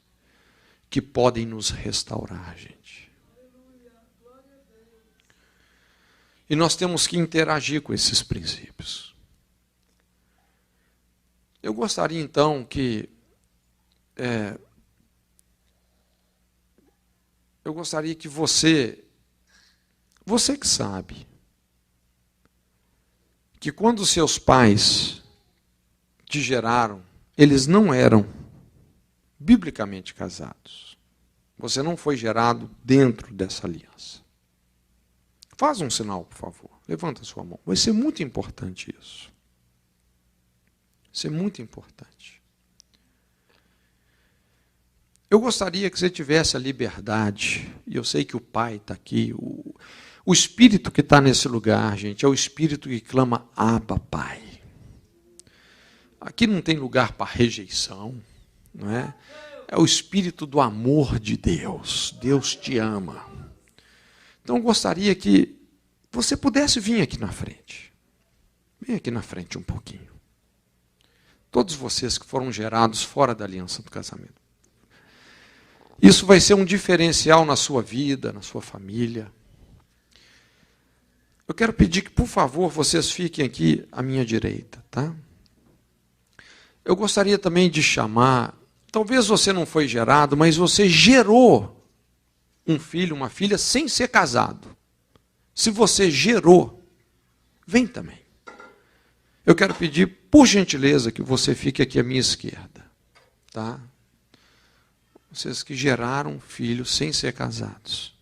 que podem nos restaurar, gente. E nós temos que interagir com esses princípios. Eu gostaria então que você que sabe, que quando seus pais te geraram, eles não eram biblicamente casados. Você não foi gerado dentro dessa aliança. Faz um sinal, por favor. Levanta a sua mão. Vai ser muito importante isso. Vai ser muito importante. Eu gostaria que você tivesse a liberdade, e eu sei que o Pai está aqui, o Espírito que está nesse lugar, gente, é o Espírito que clama, Abba, Pai. Aqui não tem lugar para rejeição, não é? É o Espírito do amor de Deus. Deus te ama. Então, eu gostaria que você pudesse vir aqui na frente. Vem aqui na frente um pouquinho. Todos vocês que foram gerados fora da aliança do casamento. Isso vai ser um diferencial na sua vida, na sua família. Eu quero pedir que, por favor, vocês fiquem aqui à minha direita, tá? Eu gostaria também de chamar, talvez você não foi gerado, mas você gerou um filho, uma filha, sem ser casado. Se você gerou, vem também. Eu quero pedir, por gentileza, que você fique aqui à minha esquerda. Tá? Vocês que geraram filhos sem ser casados.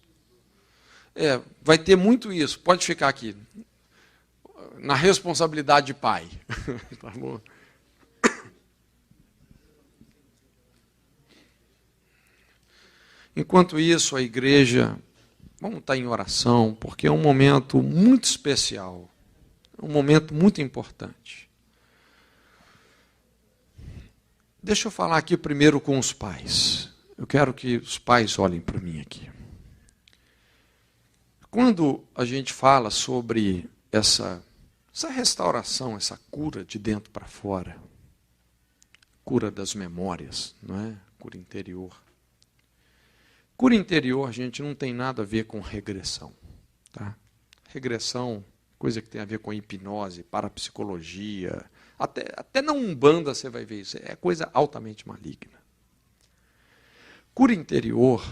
Vai ter muito isso. Pode ficar aqui. Na responsabilidade de pai. Tá bom? Enquanto isso, a igreja, vamos estar em oração, porque é um momento muito especial. Um momento muito importante. Deixa eu falar aqui primeiro com os pais. Eu quero que os pais olhem para mim aqui. Quando a gente fala sobre essa restauração, essa cura de dentro para fora, cura das memórias, não é? Cura interior. Cura interior, gente, não tem nada a ver com regressão. Tá? Regressão, coisa que tem a ver com hipnose, parapsicologia, até na Umbanda você vai ver isso, é coisa altamente maligna. Cura interior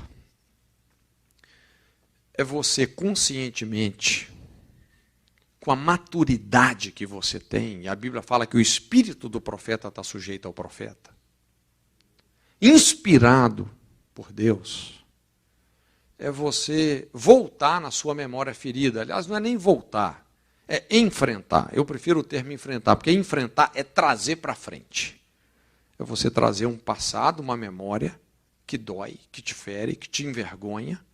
é você conscientemente, com a maturidade que você tem, e a Bíblia fala que o espírito do profeta está sujeito ao profeta, inspirado por Deus, é você voltar na sua memória ferida. Aliás, não é nem voltar, é enfrentar. Eu prefiro o termo enfrentar, porque enfrentar é trazer para frente. É você trazer um passado, uma memória que dói, que te fere, que te envergonha,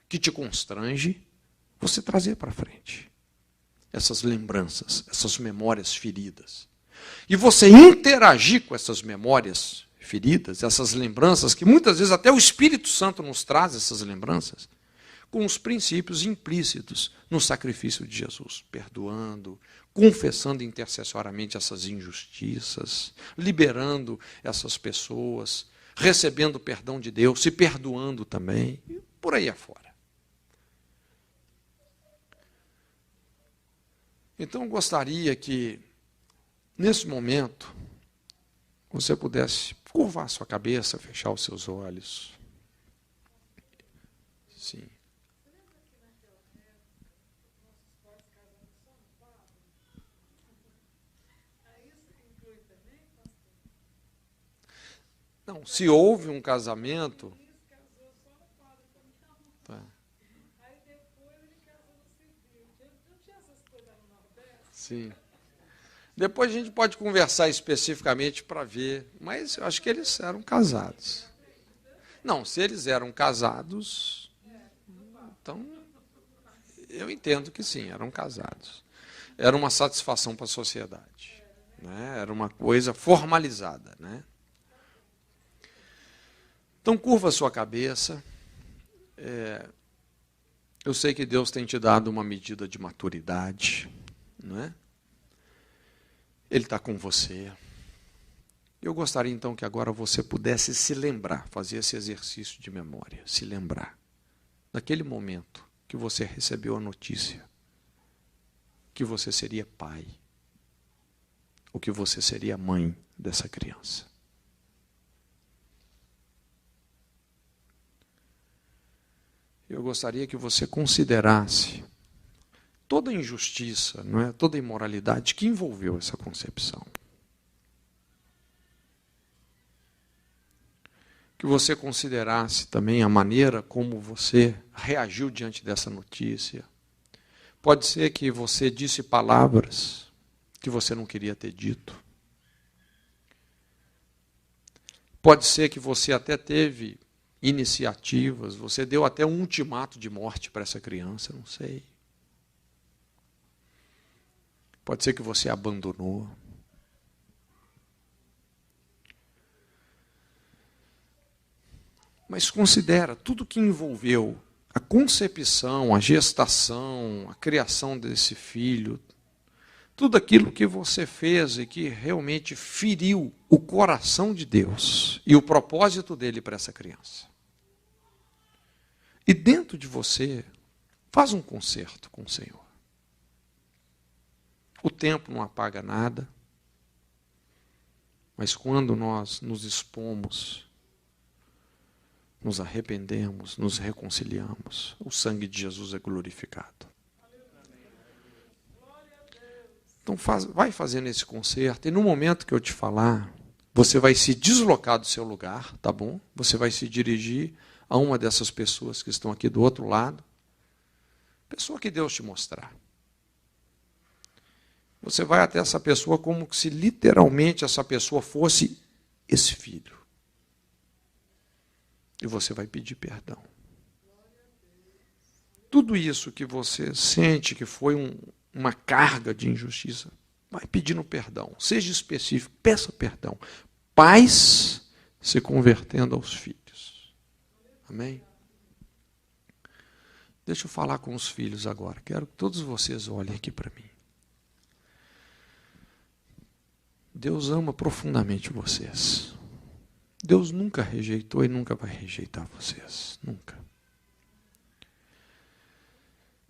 que te constrange, você trazer para frente essas lembranças, essas memórias feridas. E você interagir com essas memórias feridas, essas lembranças, que muitas vezes até o Espírito Santo nos traz essas lembranças, com os princípios implícitos no sacrifício de Jesus, perdoando, confessando intercessoriamente essas injustiças, liberando essas pessoas, recebendo o perdão de Deus, se perdoando também, e por aí afora. Então, eu gostaria que, nesse momento, você pudesse curvar sua cabeça, fechar os seus olhos. Sim. Não, se houve um casamento... Tá. Sim. Depois a gente pode conversar especificamente para ver, mas eu acho que eles eram casados. Não, se eles eram casados, então eu entendo que sim, eram casados. Era uma satisfação para a sociedade, né? Era uma coisa formalizada, né? Então curva a sua cabeça. Eu sei que Deus tem te dado uma medida de maturidade, não é? Ele está com você. Eu gostaria então que agora você pudesse se lembrar, fazer esse exercício de memória, se lembrar daquele momento que você recebeu a notícia que você seria pai, ou que você seria mãe dessa criança. Eu gostaria que você considerasse toda a injustiça, não é? Toda a imoralidade que envolveu essa concepção. Que você considerasse também a maneira como você reagiu diante dessa notícia. Pode ser que você disse palavras que você não queria ter dito. Pode ser que você até teve iniciativas, você deu até um ultimato de morte para essa criança, não sei. Pode ser que você abandonou. Mas considera tudo que envolveu a concepção, a gestação, a criação desse filho, tudo aquilo que você fez e que realmente feriu o coração de Deus e o propósito dele para essa criança. E dentro de você, faz um concerto com o Senhor. O tempo não apaga nada, mas quando nós nos expomos, nos arrependemos, nos reconciliamos, o sangue de Jesus é glorificado. Então vai fazendo esse concerto, e no momento que eu te falar, você vai se deslocar do seu lugar, tá bom? Você vai se dirigir a uma dessas pessoas que estão aqui do outro lado, pessoa que Deus te mostrar. Você vai até essa pessoa como se literalmente essa pessoa fosse esse filho. E você vai pedir perdão. Tudo isso que você sente que foi uma carga de injustiça, vai pedindo perdão. Seja específico, peça perdão. Pais se convertendo aos filhos. Amém? Deixa eu falar com os filhos agora. Quero que todos vocês olhem aqui para mim. Deus ama profundamente vocês. Deus nunca rejeitou e nunca vai rejeitar vocês. Nunca.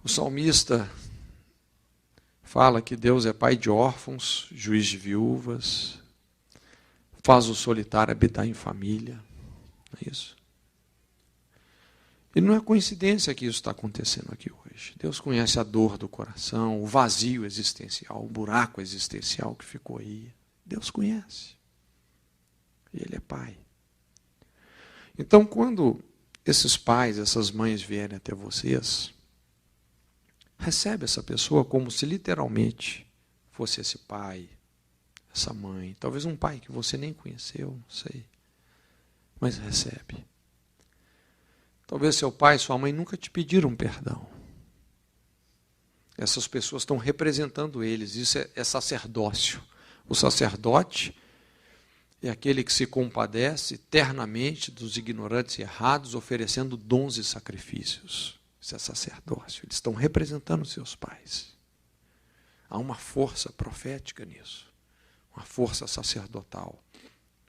O salmista fala que Deus é pai de órfãos, juiz de viúvas, faz o solitário habitar em família. Não é isso? E não é coincidência que isso está acontecendo aqui hoje. Deus conhece a dor do coração, o vazio existencial, o buraco existencial que ficou aí. Deus conhece. E Ele é pai. Então, quando esses pais, essas mães vierem até vocês, recebe essa pessoa como se literalmente fosse esse pai, essa mãe. Talvez um pai que você nem conheceu, não sei. Mas recebe. Talvez seu pai e sua mãe nunca te pediram perdão. Essas pessoas estão representando eles. Isso é sacerdócio. O sacerdote é aquele que se compadece eternamente dos ignorantes e errados, oferecendo dons e sacrifícios. Isso é sacerdócio. Eles estão representando seus pais. Há uma força profética nisso. Uma força sacerdotal.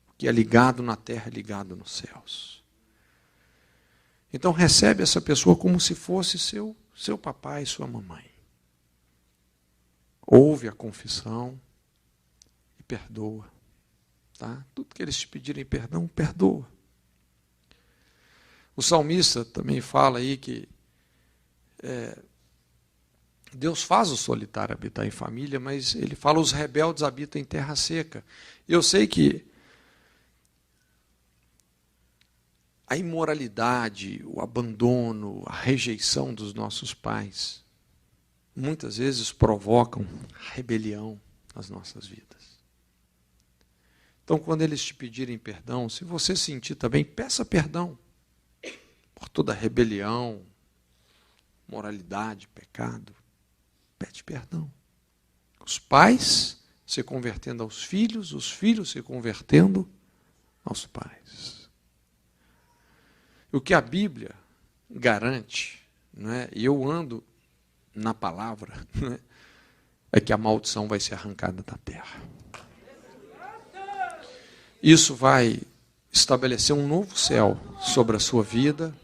O que é ligado na terra é ligado nos céus. Então recebe essa pessoa como se fosse seu papai e sua mamãe. Ouve a confissão e perdoa. Tá? Tudo que eles te pedirem perdão, perdoa. O salmista também fala aí que Deus faz o solitário habitar em família, mas ele fala os rebeldes habitam em terra seca. Eu sei que a imoralidade, o abandono, a rejeição dos nossos pais, muitas vezes provocam rebelião nas nossas vidas. Então, quando eles te pedirem perdão, se você sentir também, peça perdão por toda rebelião, moralidade, pecado. Pede perdão. Os pais se convertendo aos filhos, os filhos se convertendo aos pais. O que a Bíblia garante, né, e eu ando na palavra, né, é que a maldição vai ser arrancada da terra. Isso vai estabelecer um novo céu sobre a sua vida,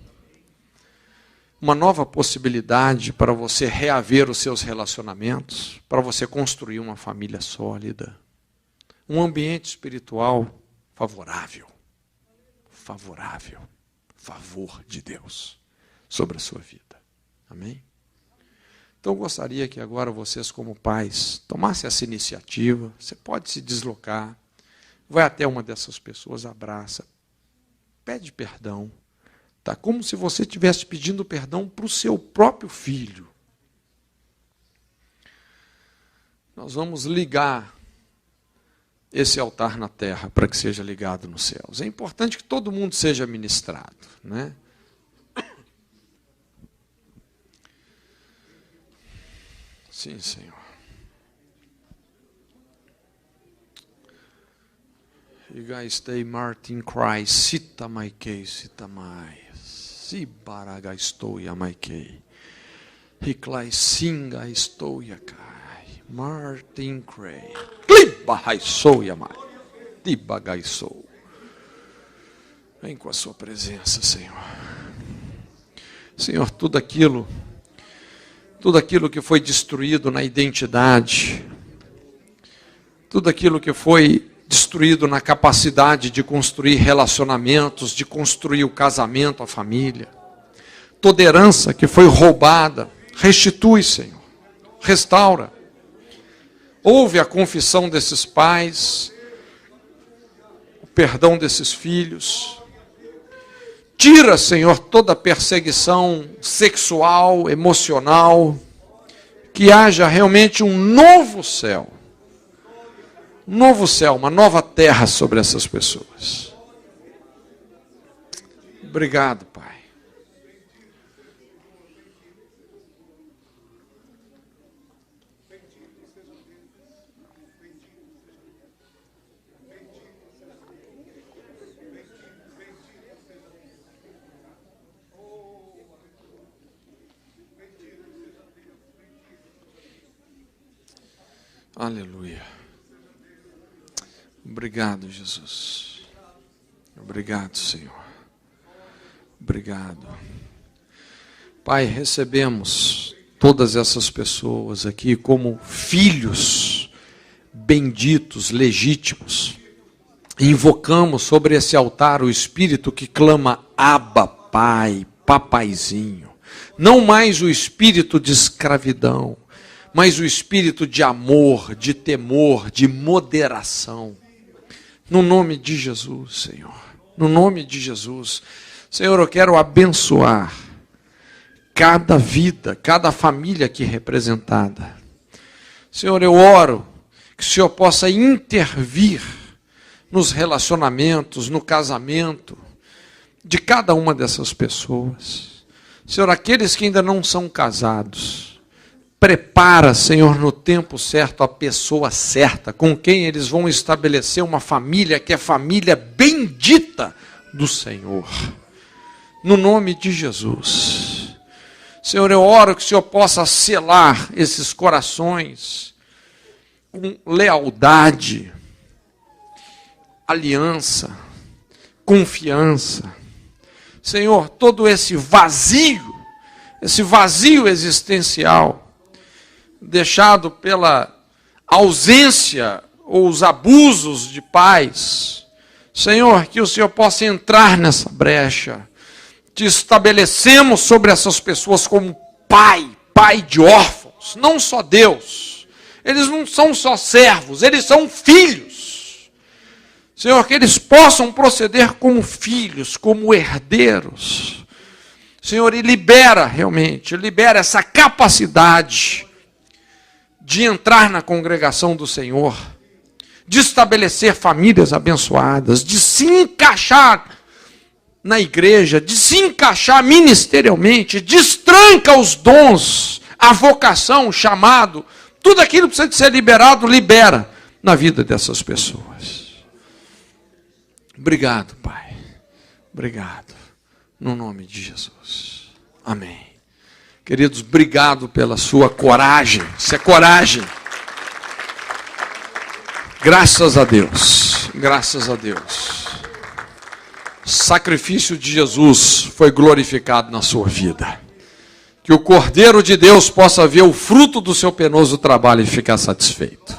uma nova possibilidade para você reaver os seus relacionamentos, para você construir uma família sólida, um ambiente espiritual favorável, favor de Deus sobre a sua vida. Amém? Então eu gostaria que agora vocês como pais tomassem essa iniciativa, você pode se deslocar, vai até uma dessas pessoas, abraça, pede perdão, tá? Como se você estivesse pedindo perdão para o seu próprio filho. Nós vamos ligar esse altar na terra para que seja ligado nos céus. É importante que todo mundo seja ministrado, né? Sim, Senhor. Igaistei Martin Christ, Sita Maikei, Sita Mai, Sibaraga estou Yamaikei, Hiklai Singa estou Yakai, Martin Christ, Clibahai sou Yamai, Tibagai sou. Vem com a sua presença, Senhor. Senhor, tudo aquilo que foi destruído na identidade, tudo aquilo que foi destruído na capacidade de construir relacionamentos, de construir o casamento, a família. Toda herança que foi roubada, restitui, Senhor. Restaura. Ouve a confissão desses pais, o perdão desses filhos. Tira, Senhor, toda perseguição sexual, emocional. Que haja realmente um novo céu. Um novo céu, uma nova terra sobre essas pessoas. Obrigado, Pai. Aleluia. Obrigado, Jesus. Obrigado, Senhor. Obrigado. Pai, recebemos todas essas pessoas aqui como filhos benditos, legítimos. E invocamos sobre esse altar o Espírito que clama Abba, Pai, Papaizinho. Não mais o espírito de escravidão, mas o espírito de amor, de temor, de moderação. No nome de Jesus, Senhor. No nome de Jesus. Senhor, eu quero abençoar cada vida, cada família aqui representada. Senhor, eu oro que o Senhor possa intervir nos relacionamentos, no casamento de cada uma dessas pessoas. Senhor, aqueles que ainda não são casados, prepara, Senhor, no tempo certo a pessoa certa, com quem eles vão estabelecer uma família que é família bendita do Senhor. No nome de Jesus. Senhor, eu oro que o Senhor possa selar esses corações com lealdade, aliança, confiança. Senhor, todo esse vazio existencial, deixado pela ausência ou os abusos de pais. Senhor, que o Senhor possa entrar nessa brecha. Te estabelecemos sobre essas pessoas como pai de órfãos. Não só Deus. Eles não são só servos, eles são filhos. Senhor, que eles possam proceder como filhos, como herdeiros. Senhor, e libera essa capacidade de entrar na congregação do Senhor, de estabelecer famílias abençoadas, de se encaixar na igreja, de se encaixar ministerialmente, destranca os dons, a vocação, o chamado, tudo aquilo que precisa de ser liberado, libera na vida dessas pessoas. Obrigado, Pai. Obrigado. No nome de Jesus. Amém. Queridos, obrigado pela sua coragem. Isso é coragem. Graças a Deus. Graças a Deus. O sacrifício de Jesus foi glorificado na sua vida. Que o Cordeiro de Deus possa ver o fruto do seu penoso trabalho e ficar satisfeito.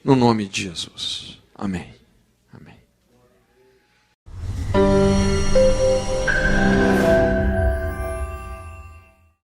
No nome de Jesus. Amém.